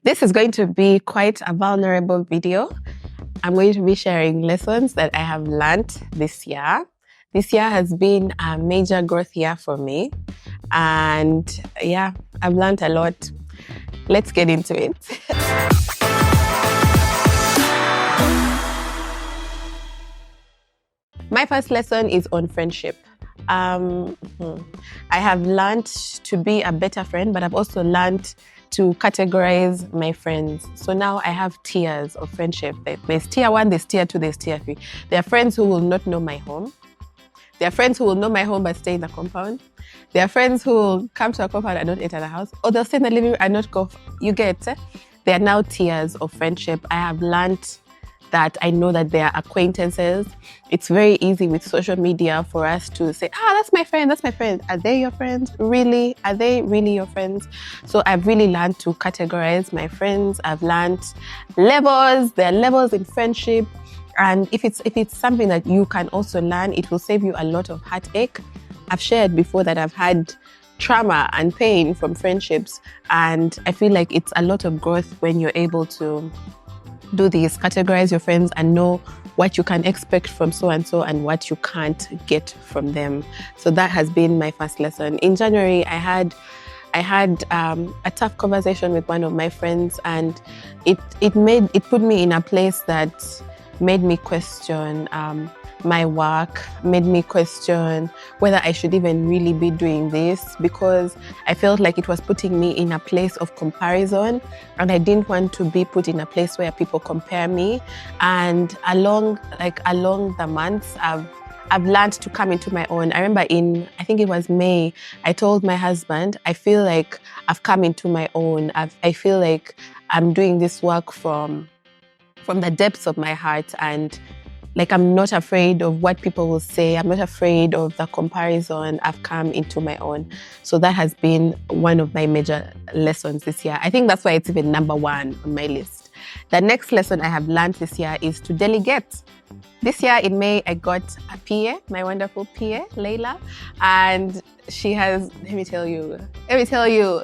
This is going to be quite a vulnerable video. I'm going to be sharing lessons that I have learned this year. This year has been a major growth year for me. And yeah, I've learned a lot. Let's get into it. My first lesson is on friendship. I have learned to be a better friend, but I've also learned to categorize my friends. So now I have tiers of friendship. There's tier 1, there's tier 2, there's tier 3. There are friends who will not know my home. There are friends who will know my home but stay in the compound. There are friends who will come to a compound and not enter the house. Or they'll stay in the living room and not go. You get it? There are now tiers of friendship. I have learned that I know that they are acquaintances. It's very easy with social media for us to say, that's my friend, that's my friend. Are they your friends? Really? Are they really your friends? So I've really learned to categorize my friends. I've learned levels. There are levels in friendship. And if it's something that you can also learn, it will save you a lot of heartache. I've shared before that I've had trauma and pain from friendships. And I feel like it's a lot of growth when you're able to do this, categorize your friends and know what you can expect from so-and-so and what you can't get from them. So that has been my first lesson. In January, I had a tough conversation with one of my friends, and it put me in a place that made me question my work, made me question whether I should even really be doing this, because I felt like it was putting me in a place of comparison, and I didn't want to be put in a place where people compare me. And along the months, I've learned to come into my own. I remember I think it was May, I told my husband, I feel like I've come into my own. I feel like I'm doing this work from the depths of my heart, and like I'm not afraid of what people will say. I'm not afraid of the comparison. I've come into my own. So that has been one of my major lessons this year. I think that's why it's even number 1 on my list. The next lesson I have learned this year is to delegate. This year in May, I got a PA, my wonderful PA, Layla, and she has, let me tell you,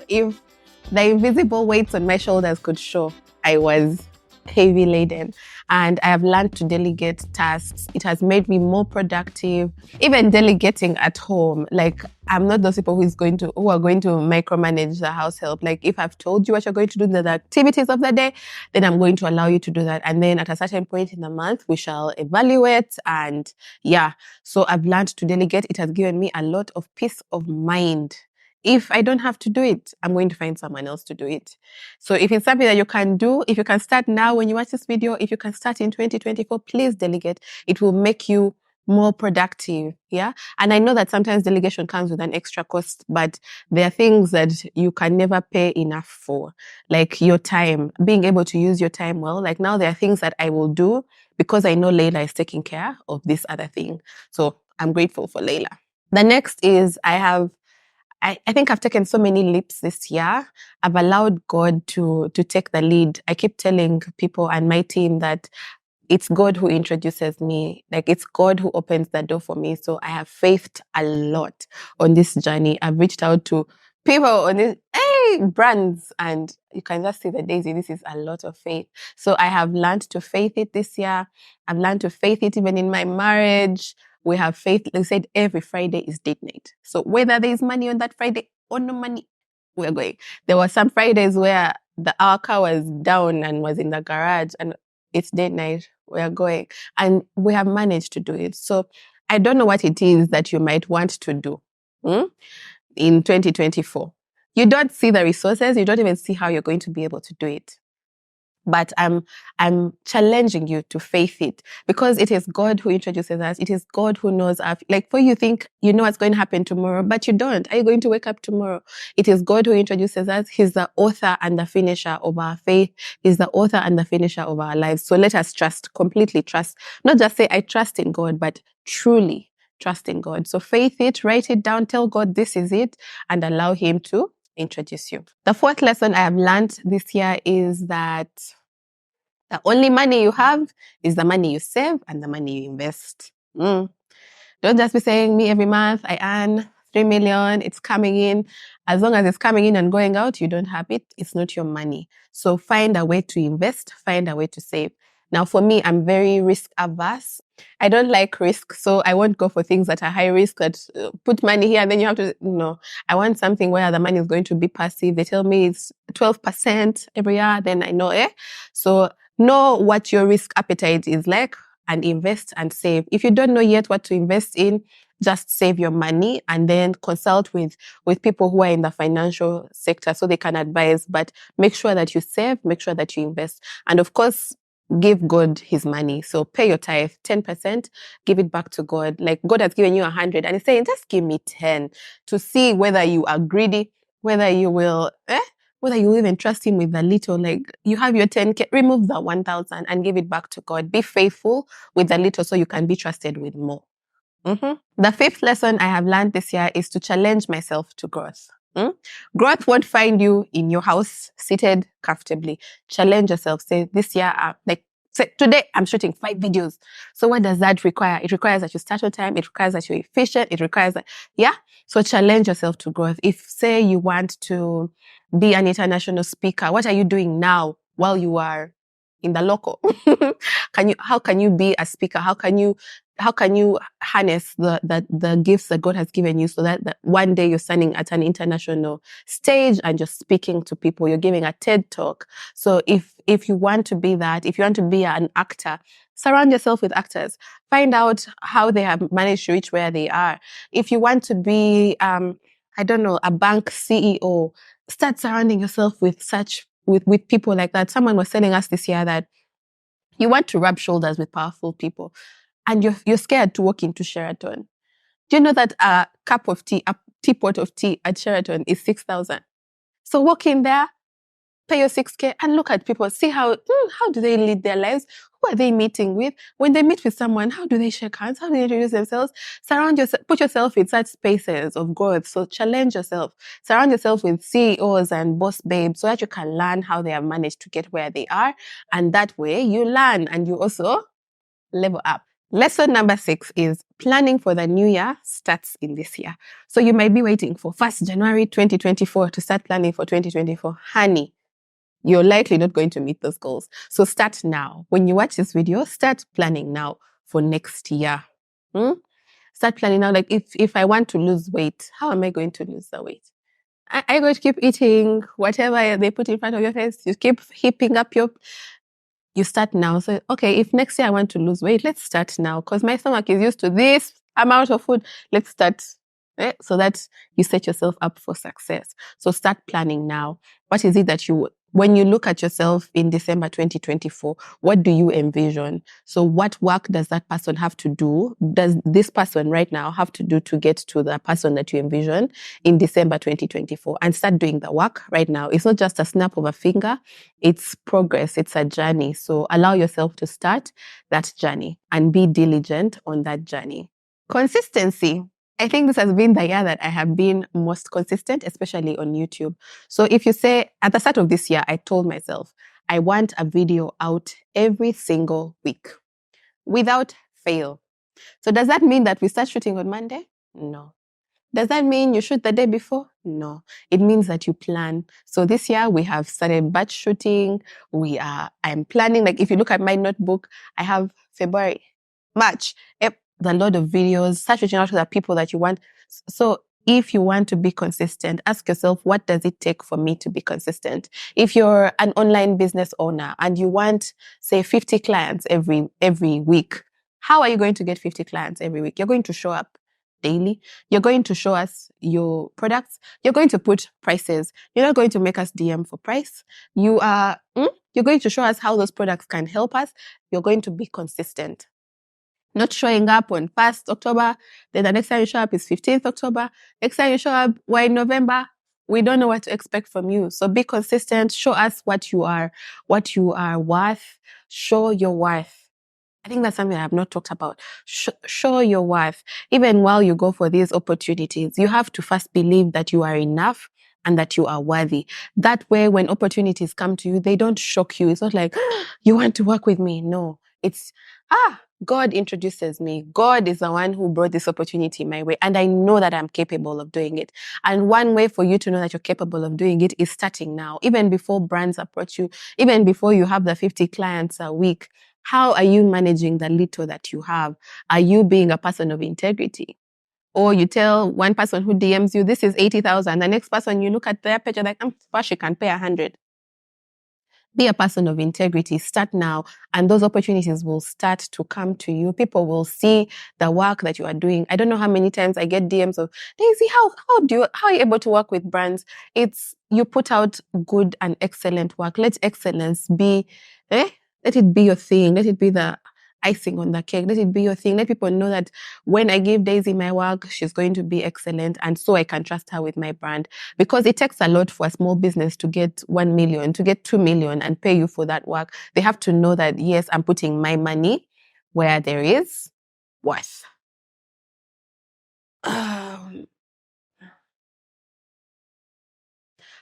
if the invisible weights on my shoulders could show, I was heavy laden, and I have learned to delegate tasks. It has made me more productive. Even delegating at home, like I'm not those people who are going to micromanage the house help. Like if I've told you what you're going to do, the activities of the day, then I'm going to allow you to do that. And then at a certain point in the month, we shall evaluate. And yeah, so I've learned to delegate. It has given me a lot of peace of mind. If I don't have to do it, I'm going to find someone else to do it. So if it's something that you can do, if you can start now when you watch this video, if you can start in 2024, please delegate. It will make you more productive. Yeah. And I know that sometimes delegation comes with an extra cost, but there are things that you can never pay enough for, like your time, being able to use your time well. Like now there are things that I will do because I know Layla is taking care of this other thing. So I'm grateful for Layla. The next is I think I've taken so many leaps this year. I've allowed God to take the lead. I keep telling people and my team that it's God who introduces me. Like it's God who opens the door for me. So I have faithed a lot on this journey. I've reached out to people on this, brands, and you can just see the daisy. This is a lot of faith. So I have learned to faith it this year. I've learned to faith it even in my marriage. We have faith. They said every Friday is date night. So whether there's money on that Friday or no money, we're going. There were some Fridays where our car was down and was in the garage, and it's date night. We're going. And we have managed to do it. So I don't know what it is that you might want to do in 2024. You don't see the resources. You don't even see how you're going to be able to do it. But I'm challenging you to faith it, because it is God who introduces us. It is God who knows like for you think you know what's going to happen tomorrow, but you don't. Are you going to wake up tomorrow? It is God who introduces us. He's the author and the finisher of our faith. He's the author and the finisher of our lives. So let us completely trust. Not just say I trust in God, but truly trust in God. So faith it, write it down, tell God this is it, and allow Him to introduce you. The fourth lesson I have learned this year is that the only money you have is the money you save and the money you invest. Don't just be saying, me every month I earn 3 million, it's coming in. As long as it's coming in and going out, you don't have it, it's not your money. So find a way to invest, find a way to save. Now, for me, I'm very risk averse. I don't like risk, so I won't go for things that are high risk, that put money here and then you have to, no. I want something where the money is going to be passive. They tell me it's 12% every year, then I know, So know what your risk appetite is like and invest and save. If you don't know yet what to invest in, just save your money and then consult with people who are in the financial sector so they can advise. But make sure that you save, make sure that you invest. And of course, give God his money. So pay your tithe, 10%, give it back to God. Like God has given you 100 and he's saying, just give me 10 to see whether you are greedy, whether you will, whether you even trust him with a little. Like you have your 10K, remove the 1,000 and give it back to God. Be faithful with the little so you can be trusted with more. The fifth lesson I have learned this year is to challenge myself to growth. Growth won't find you in your house seated comfortably. Challenge yourself. Say this year, say today I'm shooting 5 videos. So what does that require? It requires that you start on time. It requires that you're efficient. It requires that, So challenge yourself to growth. If say you want to be an international speaker, what are you doing now while you are in the local? How can you be a speaker? How can you harness the gifts that God has given you so that one day you're standing at an international stage and you're speaking to people, you're giving a TED talk. So if you want to be that, if you want to be an actor, surround yourself with actors. Find out how they have managed to reach where they are. If you want to be, a bank CEO, start surrounding yourself with with people like that. Someone was telling us this year that you want to rub shoulders with powerful people and you're scared to walk into Sheraton. Do you know that a teapot of tea at Sheraton is 6,000? So walk in there, pay your 6K and look at people. See how do they lead their lives? Who are they meeting with? When they meet with someone, how do they shake hands? How do they introduce themselves? Surround yourself, put yourself in such spaces of growth. So challenge yourself. Surround yourself with CEOs and boss babes so that you can learn how they have managed to get where they are. And that way you learn and you also level up. Lesson number 6 is planning for the new year starts in this year. So you might be waiting for 1st January 2024 to start planning for 2024. Honey, you're likely not going to meet those goals. So start now. When you watch this video, start planning now for next year. Start planning now. Like if I want to lose weight, how am I going to lose the weight? Are you going to keep eating whatever they put in front of your face? You keep heaping up you start now. So, okay, if next year I want to lose weight, let's start now because my stomach is used to this amount of food. Let's start so that you set yourself up for success. So start planning now. What is it that when you look at yourself in December 2024, what do you envision? So what work does that person have to do? Does this person right now have to do to get to the person that you envision in December 2024? And start doing the work right now. It's not just a snap of a finger. It's progress. It's a journey. So allow yourself to start that journey and be diligent on that journey. Consistency. I think this has been the year that I have been most consistent, especially on YouTube. So if you say at the start of this year, I told myself, I want a video out every single week without fail. So does that mean that we start shooting on Monday? No. Does that mean you shoot the day before? No. It means that you plan. So this year we have started batch shooting. I'm planning, like if you look at my notebook, I have February, March, a lot of videos, start reaching out to the people that you want. So if you want to be consistent, ask yourself, what does it take for me to be consistent? If you're an online business owner and you want, say, 50 clients every week, how are you going to get 50 clients every week? You're going to show up daily. You're going to show us your products. You're going to put prices. You're not going to make us DM for price. You're going to show us how those products can help us. You're going to be consistent. Not showing up on 1st October, then the next time you show up is 15th October. Next time you show up, we're in November. We don't know what to expect from you. So be consistent. Show us what you are worth. Show your worth. I think that's something I have not talked about. Show your worth. Even while you go for these opportunities, you have to first believe that you are enough and that you are worthy. That way, when opportunities come to you, they don't shock you. It's not like, you want to work with me. No, it's, God introduces me. God is the one who brought this opportunity my way. And I know that I'm capable of doing it. And one way for you to know that you're capable of doing it is starting now. Even before brands approach you, even before you have the 50 clients a week, how are you managing the little that you have? Are you being a person of integrity? Or you tell one person who DMs you, this is 80,000. The next person, you look at their picture like, first you can pay 100. Be a person of integrity. Start now, and those opportunities will start to come to you. People will see the work that you are doing. I don't know how many times I get DMs of, Daisy, how are you able to work with brands? It's you put out good and excellent work. Let excellence be, let it be your thing. Let it be the icing on the cake. Let it be your thing. Let people know that when I give Daisy my work, she's going to be excellent, and so I can trust her with my brand. Because it takes a lot for a small business to get 1 million, to get 2 million and pay you for that work. They have to know that, yes, I'm putting my money where there is worth.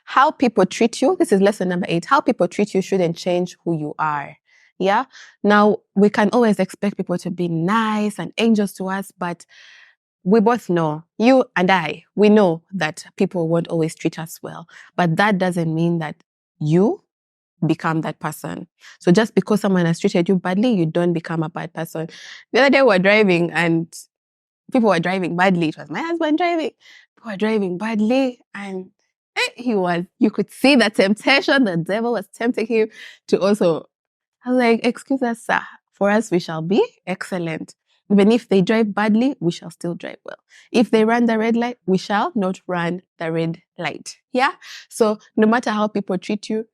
How people treat you, this is lesson number 8. How people treat you shouldn't change who you are. Yeah. Now, we can always expect people to be nice and angels to us, but we both know, you and I, we know that people won't always treat us well. But that doesn't mean that you become that person. So just because someone has treated you badly, you don't become a bad person. The other day we were driving and people were driving badly. It was my husband driving. People were driving badly and you could see the temptation. The devil was tempting him to also, I was like, excuse us, sir. For us, we shall be excellent. Even if they drive badly, we shall still drive well. If they run the red light, we shall not run the red light. Yeah? So no matter how people treat you,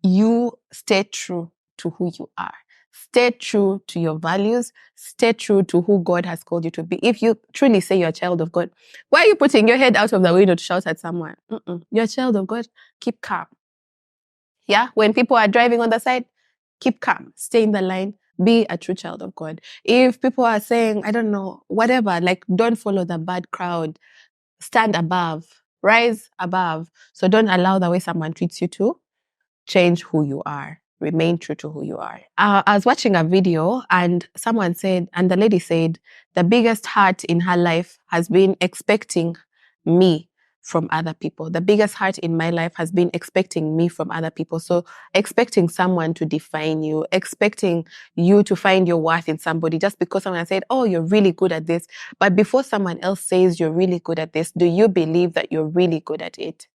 you stay true to who you are. Stay true to your values. Stay true to who God has called you to be. If you truly say you're a child of God, why are you putting your head out of the window to shout at someone? You're a child of God. Keep calm. Yeah? When people are driving on the side, keep calm. Stay in the line. Be a true child of God. If people are saying, I don't know, whatever, like don't follow the bad crowd. Stand above. Rise above. So don't allow the way someone treats you to change who you are. Remain true to who you are. I was watching a video and someone said, and the lady said, the biggest hurt in her life has been expecting me from other people. The biggest hurt in my life has been expecting me from other people. So expecting someone to define you, expecting you to find your worth in somebody just because someone said, oh, you're really good at this. But before someone else says you're really good at this, do you believe that you're really good at it?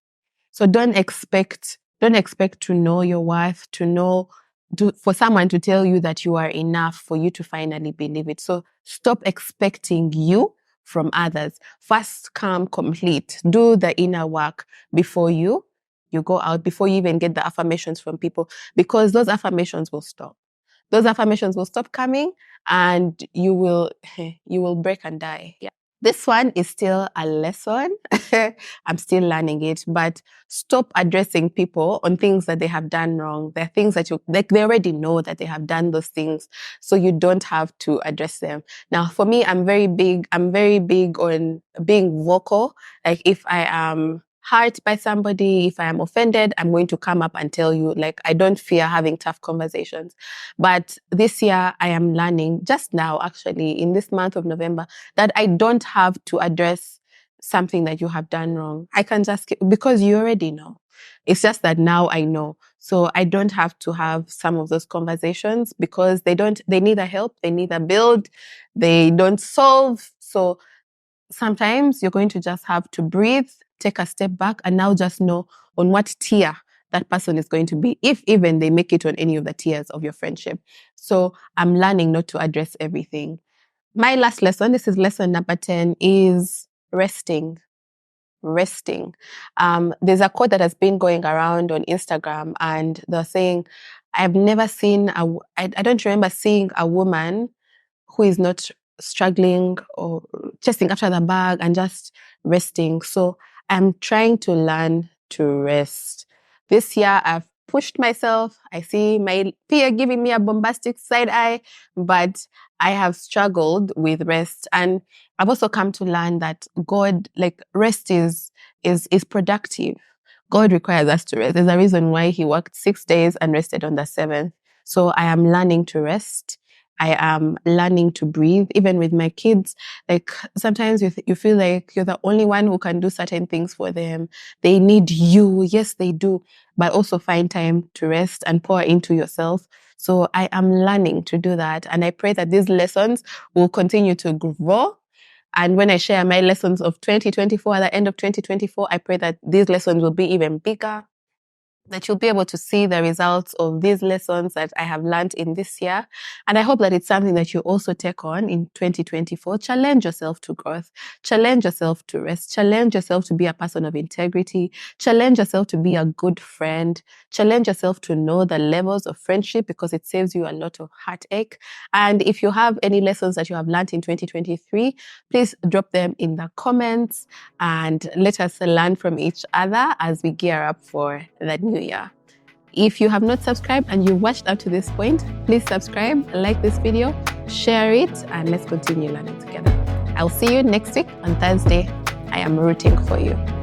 So don't expect to know your worth, for someone to tell you that you are enough for you to finally believe it. So stop expecting you from others. First come complete. Do the inner work before you go out, before you even get the affirmations from people, because those affirmations will stop. Those affirmations will stop coming and you will break and die. Yeah. This one is still a lesson. I'm still learning it, but stop addressing people on things that they have done wrong. There are things that they already know that they have done those things, so you don't have to address them. Now, for me, I'm very big on being vocal. Like if I am hurt by somebody, if I am offended, I'm going to come up and tell you. Like, I don't fear having tough conversations. But this year, I am learning, just now, actually, in this month of November, that I don't have to address something that you have done wrong. I can just, because you already know. It's just that now I know. So I don't have to have some of those conversations because they neither help, they neither build, they don't solve. So sometimes you're going to just have to breathe, take a step back, and now just know on what tier that person is going to be, if even they make it on any of the tiers of your friendship. So I'm learning not to address everything. My last lesson, this is lesson number 10, is resting. Resting. There's a quote that has been going around on Instagram, and they're saying, I've never seen, I don't remember seeing a woman who is not struggling or chasing after the bag and just resting. So I'm trying to learn to rest. This year, I've pushed myself. I see my peer giving me a bombastic side eye, but I have struggled with rest. And I've also come to learn that rest is productive. God requires us to rest. There's a reason why he worked 6 days and rested on the 7th. So I am learning to rest. I am learning to breathe. Even with my kids, like sometimes you feel like you're the only one who can do certain things for them. They need you. Yes, they do. But also find time to rest and pour into yourself. So I am learning to do that. And I pray that these lessons will continue to grow. And when I share my lessons of 2024 at the end of 2024, I pray that these lessons will be even bigger, that you'll be able to see the results of these lessons that I have learned in this year. And I hope that it's something that you also take on in 2024. Challenge yourself to growth. Challenge yourself to rest. Challenge yourself to be a person of integrity. Challenge yourself to be a good friend. Challenge yourself to know the levels of friendship, because it saves you a lot of heartache. And if you have any lessons that you have learned in 2023, please drop them in the comments and let us learn from each other as we gear up for the new year. If you have not subscribed and you watched up to this point, please subscribe, like this video, share it, and let's continue learning together. I'll see you next week on Thursday. I am rooting for you.